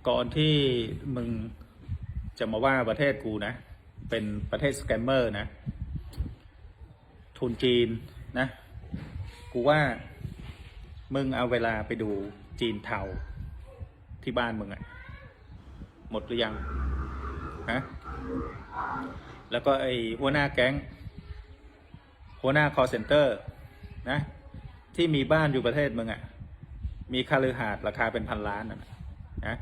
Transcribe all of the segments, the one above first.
ก่อนที่มึงจะมาว่าประเทศกูนะเป็นประเทศสแกมเมอร์นะทุนจีนนะกูว่ามึงเอาเวลาไปดูจีนเทาที่บ้านมึงอะหมดหรือยังฮะแล้วก็ไอหัวหน้าแก๊งหัวหน้าคอลเซ็นเตอร์นะที่มีบ้านอยู่ประเทศมึงอะมีคฤหาสน์ราคาเป็นพันล้านนะ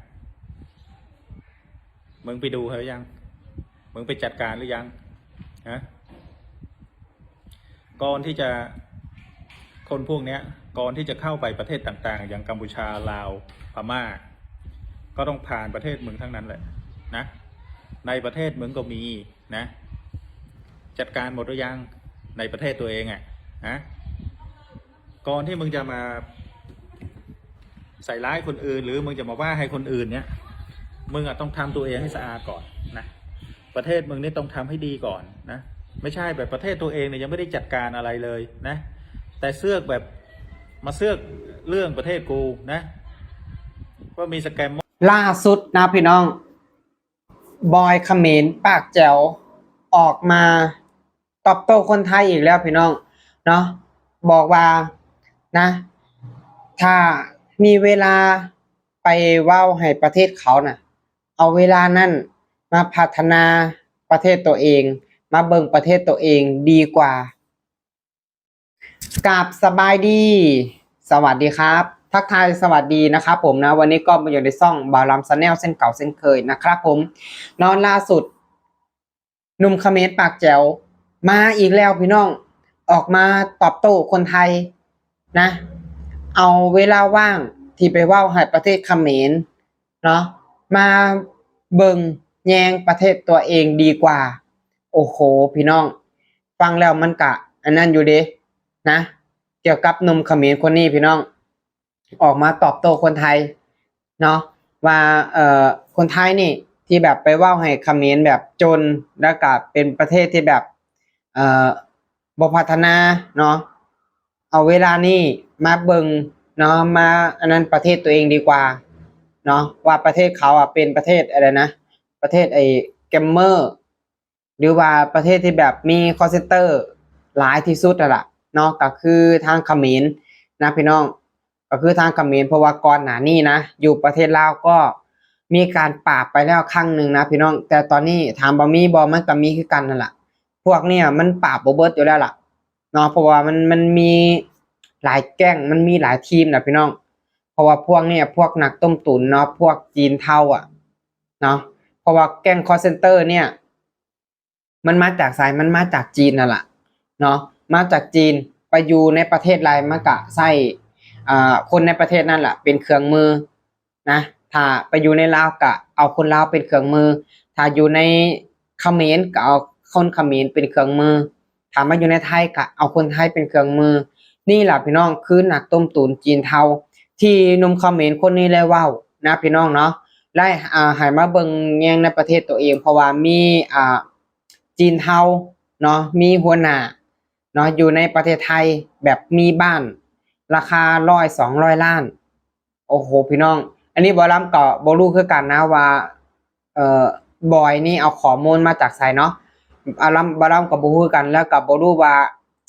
มึงไปดูเขายังมึงไปจัดการหรือยังฮะก่อนที่จะคนพวกนี้ก่อนที่จะเข้าไปประเทศต่างๆอย่างกัมพูชาลาวพม่าก็ต้องผ่านประเทศมึงทั้งนั้นแหละนะในประเทศมึงก็มีนะจัดการหมดหรือยังในประเทศตัวเองก่อนที่มึงจะมาใส่ร้ายคนอื่นหรือมึงจะมาว่าให้คนอื่นเนี่ยมึงต้องทำตัวเองให้สะอาดก่อนนะประเทศมึงนี่ต้องทำให้ดีก่อนนะไม่ใช่แบบประเทศตัวเองเนี่ยยังไม่ได้จัดการอะไรเลยนะแต่เสือกแบบมาเสือกเรื่องประเทศกูนะว่ามีสแกมล่าสุดนะพี่น้องบอยเขมรปากแจ๋วออกมาตอบโต้คนไทยอีกแล้วพี่น้องเนาะบอกว่านะถ้ามีเวลาไปเว้าให้ประเทศเขาน่ะเอาเวลานั้นมาพัฒนาประเทศตัวเองมาเบิ่งประเทศตัวเองดีกว่ากราบสบายดีสวัสดีครับทักทายสวัสดีนะครับผมนะวันนี้ก็มาอยู่ในช่องบาลัมชาแนลเส้นเก่าเส้นเคยนะครับผมนอนล่าสุดหนุ่มเขมรปากแจ๋วมาอีกแล้วพี่น้องออกมาตอบโต้คนไทยนะเอาเวลาว่างที่ไปเว้าให้ประเทศเขมรเนาะมาเบิ่งแยงประเทศตัวเองดีกว่าโอ้โหพี่น้องฟังแล้วมันกะอันนั้นอยู่เด้นะเกี่ยวกับหนุ่มเขมรคนนี้พี่น้องออกมาตอบโต้คนไทยเนาะว่าคนไทยนี่ที่แบบไปเว้าให้เขมรแบบจนแล้วก็เป็นประเทศที่แบบบ่พัฒนาเนาะเอาเวลานี้มาเบิ่งเนาะมาอันนั้นประเทศตัวเองดีกว่าเนาะว่าประเทศเขาเป็นประเทศอะไรนะประเทศไอ้แกมเมอร์หรือว่าประเทศที่แบบมีคอลเซ็นเตอร์หลายที่สุดล่ะเนาะก็คือทางเขมรนะพี่น้องก็คือทางเขมรเพราะว่าก่อนหน้านี้นะอยู่ประเทศลาวก็มีการปราบไปแล้วครั้งหนึ่งนะพี่น้องแต่ตอนนี้ถามบ่มีบ่มันก็มีคือกันนั่นแหละพวกเนี่ยมันปราบบ่เบิดอยู่แล้วล่ะเนาะเพราะว่ามันมีหลายแก๊งมันมีหลายทีมนะพี่น้องเพราะว่าพวกเนี่ยพวกนักต้มตุ๋นเนาะพวกจีนเทาเนาะเพราะว่าแก๊งคอลเซ็นเตอร์เนี่ยมันมาจากมันมาจากจีนนั่นแหละเนาะมาจากจีนไปอยู่ในประเทศไรมันก็ใช้คนในประเทศนั่นแหละเป็นเครื่องมือนะถ้าไปอยู่ในลาวก็เอาคนลาวเป็นเครื่องมือถ้าอยู่ในเขมรก็เอาคนเขมรเป็นเครื่องมือถ้ามาอยู่ในไทยก็เอาคนไทยเป็นเครื่องมือนี่แหละพี่น้องคือนักต้มตุ๋นจีนเทาที่หนุ่มเขมรคนนี้เลยเว้านะพี่น้องเนาะได้ให้มาเบิ่งแยงในประเทศตัวเองเพราะว่ามีจีนเทาเนาะมีหัวหน้าเนาะอยู่ในประเทศไทยแบบมีบ้านราคา100-200 ล้านโอ้โหพี่น้องอันนี้บอลัมก็บ่รู้คือกันนะว่าบอยนี่เอาข้อมูลมาจากไสเนาะบอลัมก็บ่รู้คือกันแล้วก็บ่รู้ว่า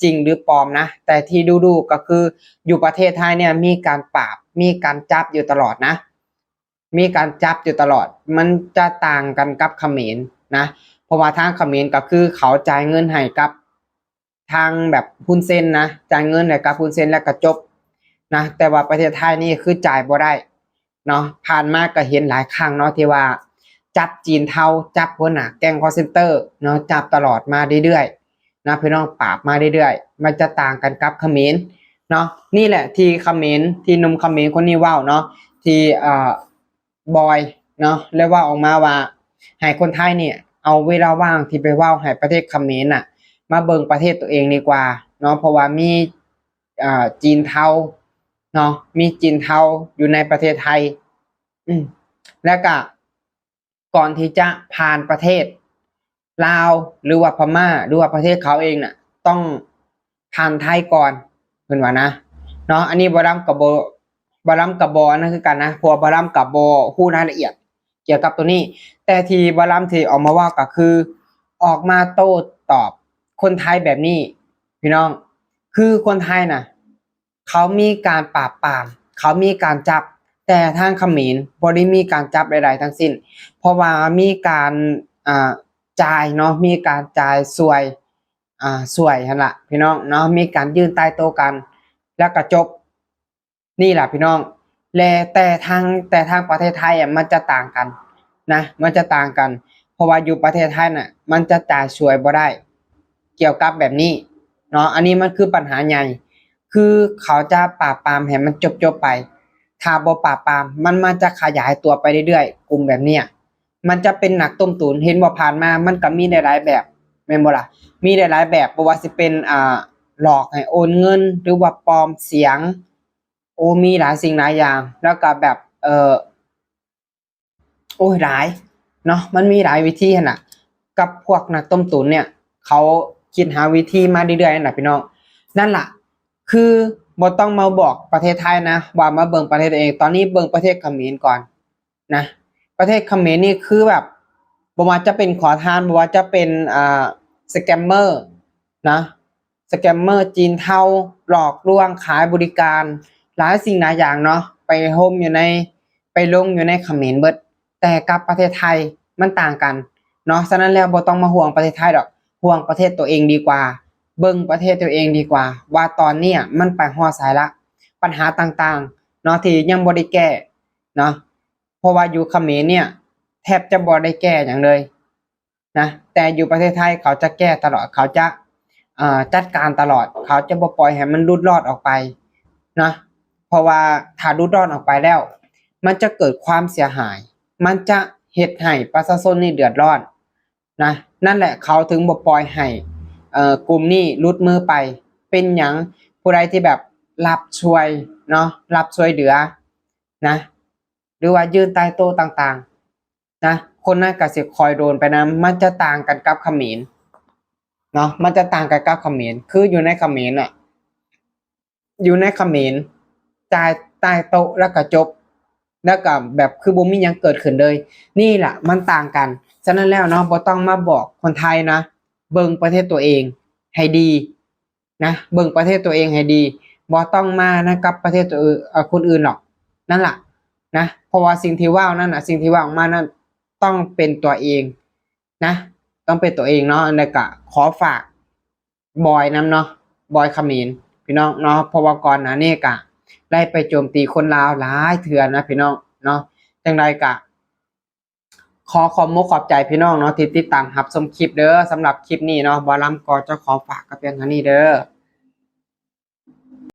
จริงหรือปลอมนะแต่ที่ดูก็คืออยู่ประเทศไทยเนี่ยมีการปราบมีการจับอยู่ตลอดนะมีการจับอยู่ตลอดมันจะต่างกันกับเขมรนะเพราะว่าทางเขมรก็คือเขาจ่ายเงินให้กับทางแบบฮุนเซนนะจ่ายเงินให้กับฮุนเซนแล้วก็จบนะแต่ว่าประเทศไทยนี่คือจ่ายบ่ได้เนาะผ่านมาก็เห็นหลายครั้งเนาะที่ว่าจับจีนเทาจับหัวหน้าแก๊งคอลเซ็นเตอร์เนาะจับตลอดมาเรื่อยๆนะพี่น้องปราบมาเรื่อยๆมันจะต่างกันกับเขมรเนาะนี่แหละที่เขมรที่หนุ่มเขมรคนนี้เว้าเนาะที่บอยเนาะแล้วว่าออกมาว่าให้คนไทยเนี่ยเอาเวลาว่างที่ไปเว้าให้ประเทศเขมรมาเบิ่งประเทศตัวเองดีกว่าเนาะเพราะว่ามีจีนเทาเนาะมีจีนเทาอยู่ในประเทศไทยแล้วก็ก่อนที่จะผ่านประเทศลาวหรือว่าพม่าหรือว่าประเทศเขาเองต้องผ่านไทยก่อนเพิ่นว่านะเนาะอันนี้บอลัมกับบอนั่นคือกันนะเพราะบอลัมกับบฮู้รายละเอียด เกี่ยวกับตัวนี้ แต่ที่บอลลัมที่ออกมาว่าก็คือออกมาโต้ตอบคนไทยแบบนี้พี่น้องคือคนไทยน่ะเขามีการปราบปรามเขามีการจับแต่ทางเขมรบ่ได้มีการจับใดๆทั้งสิ้นเพราะว่ามีการจ่ายเนาะมีการจ่ายสวยหั่นล่ะพี่น้องเนาะมีการยื่นใต้โต๊ะกันแล้วก็จบนี่ล่ะพี่น้องและแต่ทางประเทศไทยมันจะต่างกันนะมันจะต่างกันเพราะว่าอยู่ประเทศไทยน่ะมันจะจ่ายสวยบ่ได้เกี่ยวกับแบบนี้เนาะอันนี้มันคือปัญหาใหญ่คือเขาจะปราบปรามให้มันจบไปถ้าบ่ปราบปรามมันจะขยายตัวไปเรื่อยๆกลุ่มแบบเนี้ยมันจะเป็นหนักต้มตุ๋นเห็นบ่ผ่านมามันก็มีหลายๆแบบแม่นบ่ล่ะมีหลายๆแบบบ่ว่าสิเป็นหลอกให้โอนเงินหรือว่าปลอมเสียงโอ้มีหลายสิ่งหลายอย่างแล้วก็แบบโอ้ยหลายเนาะมันมีหลายวิธีหั่นน่ะกับพวกนักต้มตุ๋นเนี่ยเขาคิดหาวิธีมาเรื่อยๆนั่นน่ะพี่น้องนั่นล่ะคือบ่ต้องมาบอกประเทศไทยนะว่ามาเบิ่งประเทศตัวเองตอนนี้เบิ่งประเทศเขมรก่อนนะประเทศเขมรนี่คือแบบบ่ว่าจะเป็นขอทานบ่ว่าจะเป็นสแกมเมอร์นะสแกมเมอร์จีนเทาหลอกลวงขายบริการหลายสิ่งหลายอย่างเนาะไปลงอยู่ในเขมรเบิดแต่กับประเทศไทยมันต่างกันเนาะฉะนั้นแล้วบ่ต้องมาห่วงประเทศไทยดอกห่วงประเทศตัวเองดีกว่าเบิ่งประเทศตัวเองดีกว่าว่าตอนเนี้ยมันไปฮอดไสละปัญหาต่างๆเนาะที่ยังบ่ได้แก้เนาะเพราะว่าอยู่เขมรเนี่ยแทบจะบ่ได้แก้หยังเลยนะแต่อยู่ประเทศไทยเขาจะแก้ตลอดเขาจะจัดการตลอดเขาจะบ่ปล่อยให้มันหลุดรอดออกไปนะเพราะว่าถ้าหลุดรอดออกไปแล้วมันจะเกิดความเสียหายมันจะเฮ็ดให้ประชาชนนี่เดือดร้อนนะนั่นแหละเขาถึงบ่ปล่อยให้กลุ่มนี้หลุดมือไปเป็นหยังผู้ใดที่แบบรับช่วยเนาะรับช่วยเหลือนะหรือว่ายื่นใต้โต๊ะต่างๆนะคนนั้นก็สิคอยโดนไปนะมันจะต่างกันกับเขมรเนาะมันจะต่างกันกับเขมรคืออยู่ในเขมรน่ะอยู่ในเขมรจ่ายใต้โต๊ะแล้วก็จบแล้วก็แบบคือบ่มีหยังเกิดขึ้นเลยนี่ล่ะมันต่างกันฉะนั้นแล้วเนาะบ่ต้องมาบอกคนไทยนะเบิ่งประเทศตัวเองให้ดีนะเบิ่งประเทศตัวเองให้ดีบ่ต้องมานะกับประเทศตัวคนอื่นหรอกนั่นล่ะนะเพราะว่าสิ่งที่ว้าวนั่นน่ะสิ่งที่ว่าออกมานั่นต้องเป็นตัวเองนะต้องเป็นตัวเองเนาะแล้วก็ขอฝากบอยนำเนาะบอยเขมรพี่น้องเนาะเพราะว่าก่อนหน้านี้ก็ได้ไปโจมตีคนลาวหลายเทื่อนะพี่น้องเนาะจังไดก็ขอขอบคุณขอบใจพี่น้องเนาะที่ติดตามรับชมคลิปเด้อสำหรับคลิปนี้เนาะบ่ลำก็จะขอฝากกับเพียงเท่านี้เด้อ